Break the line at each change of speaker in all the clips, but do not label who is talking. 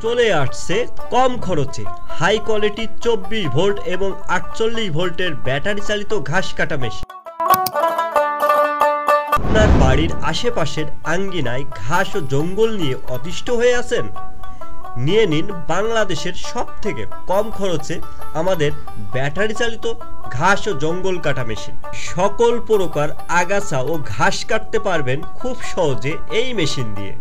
চলে আসছে কম খরচে হাই কোয়ালিটি 24 ভোল্ট এবং 48 ভোল্টের ব্যাটারি চালিত ঘাস কাটা মেশিন। আপনার বাড়ির আশেপাশের আঙ্গিনায় ঘাস ও জঙ্গল নিয়ে অতিষ্ঠ হয়ে আছেন? নিয়ে নিন বাংলাদেশের সবথেকে কম খরচে আমাদের ব্যাটারি চালিত ঘাস ও জঙ্গল কাটা মেশিন। সকল প্রকার আগাছা ও ঘাস কাটতে পারবেন খুব সহজে এই মেশিন দিয়ে।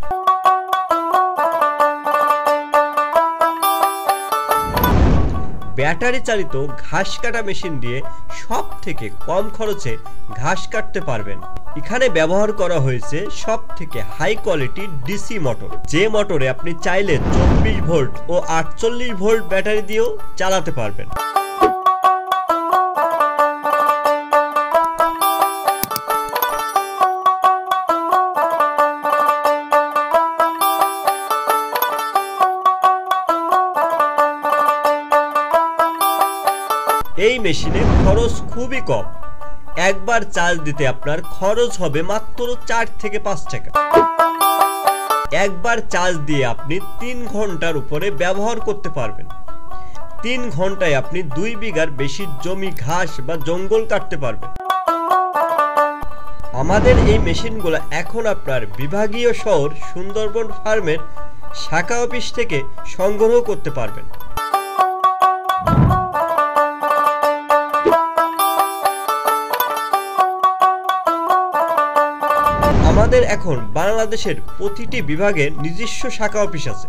ব্যাটারি চালিত ঘাস কাটা মেশিন দিয়ে সব থেকে কম খরচে ঘাস কাটতে পারবেন। এখানে ব্যবহার করা হয়েছে সব থেকে হাই কোয়ালিটি ডিসি মোটর, যে মোটরে আপনি চাইলে 24 ভোল্ট ও 48 ভোল্ট ব্যাটারি দিয়েও চালাতে পারবেন। এই মেশিনে খরচ খুবই কম। একবার চার্জ দিতে আপনার খরচ হবে মাত্র 4 থেকে 5 টাকা। একবার চার্জ দিয়ে আপনি 3 ঘন্টার উপরে ব্যবহার করতে পারবেন। 3 ঘন্টায় আপনি 2 বিঘার বেশি জমি ঘাস বা জঙ্গল কাটতে পারবেন। আমাদের এই মেশিনগুলো এখন আপনার বিভাগীয় শহর সুন্দরবন ফার্মের শাখা অফিস থেকে সংগ্রহ করতে পারবেন। আমাদের এখন বাংলাদেশের প্রতিটি বিভাগে নিজস্ব শাখা অফিস আছে,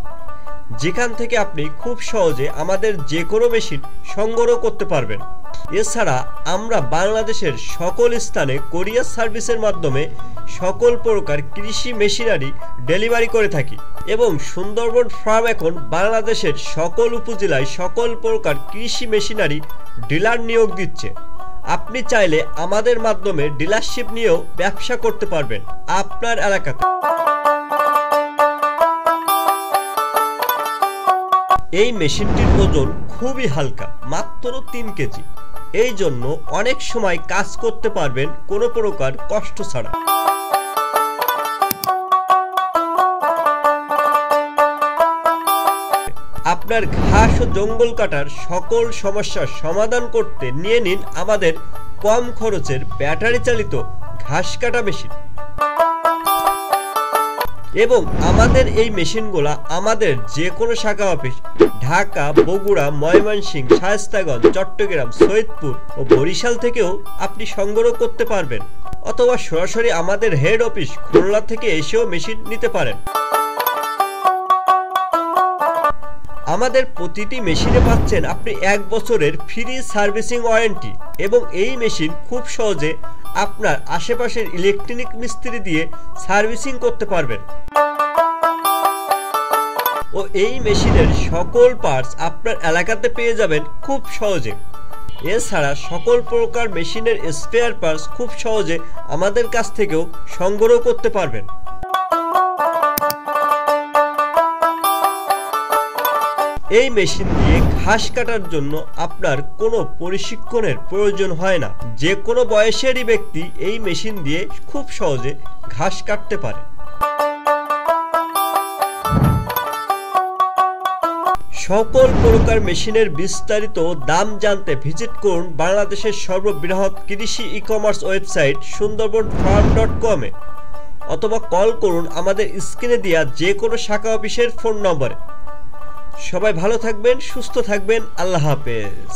যেখান থেকে আপনি খুব সহজে আমাদের যে কোনো মেশিন সংগ্রহ করতে পারবেন। এছাড়া আমরা বাংলাদেশের সকল স্থানে কোরিয়ার সার্ভিসের মাধ্যমে সকল প্রকার কৃষি মেশিনারি ডেলিভারি করে থাকি এবং সুন্দরবন ফার্ম এখন বাংলাদেশের সকল উপজেলায় সকল প্রকার কৃষি মেশিনারি ডিলার নিয়োগ দিচ্ছে। আপনি চাইলে আমাদের মাধ্যমে ডিলারশিপ নিয়েও ব্যবসা করতে পারবেন আপনার এলাকাতে। এই মেশিনটির ওজন খুবই হালকা, মাত্র 3 কেজি। এই জন্য অনেক সময় কাজ করতে পারবেন কোনো প্রকার কষ্ট ছাড়া। আপনার ঘাস ও জঙ্গল কাটার সকল সমস্যার সমাধান করতে নিয়ে নিন আমাদের কম খরচের ব্যাটারি চালিত ঘাস কাটা মেশিন। এবং আমাদের এই মেশিনগুলা আমাদের যে কোনো শাখা অফিস ঢাকা, বগুড়া, ময়মনসিংহ, শায়েস্তাগঞ্জ, চট্টগ্রাম, সৈয়দপুর ও বরিশাল থেকেও আপনি সংগ্রহ করতে পারবেন, অথবা সরাসরি আমাদের হেড অফিস খুলনা থেকে এসেও মেশিন নিতে পারেন। আমাদের প্রতিটি মেশিনে পাচ্ছেন আপনি 1 বছরের ফ্রি সার্ভিসিং ওয়ারেন্টি এবং এই মেশিন খুব সহজে আপনার আশেপাশের ইলেকট্রনিক মিস্ত্রি দিয়ে সার্ভিসিং করতে পারবেন। ও এই মেশিনের সকল পার্টস আপনার এলাকাতে পেয়ে যাবেন খুব সহজে। এছাড়া সকল প্রকার মেশিনের স্পেয়ার পার্টস খুব সহজে আমাদের কাছ থেকেও সংগ্রহ করতে পারবেন। এই মেশিন দিয়ে ঘাস কাটার জন্য আপনার কোনো প্রশিক্ষণের প্রয়োজন হয় না। যে কোনো বয়সেরই ব্যক্তি এই মেশিন দিয়ে খুব সহজে ঘাস কাটতে পারে। সকল প্রকার মেশিনের বিস্তারিত দাম জানতে ভিজিট করুন বাংলাদেশের সর্ববৃহৎ কৃষি ই-কমার্স ওয়েবসাইট sundarbanfarm.com এ, অথবা কল করুন আমাদের স্ক্রিনে দেওয়া যে কোনো শাখা অফিসের ফোন নম্বরে। সবাই ভালো থাকবেন, সুস্থ থাকবেন। আল্লাহ হাফেজ।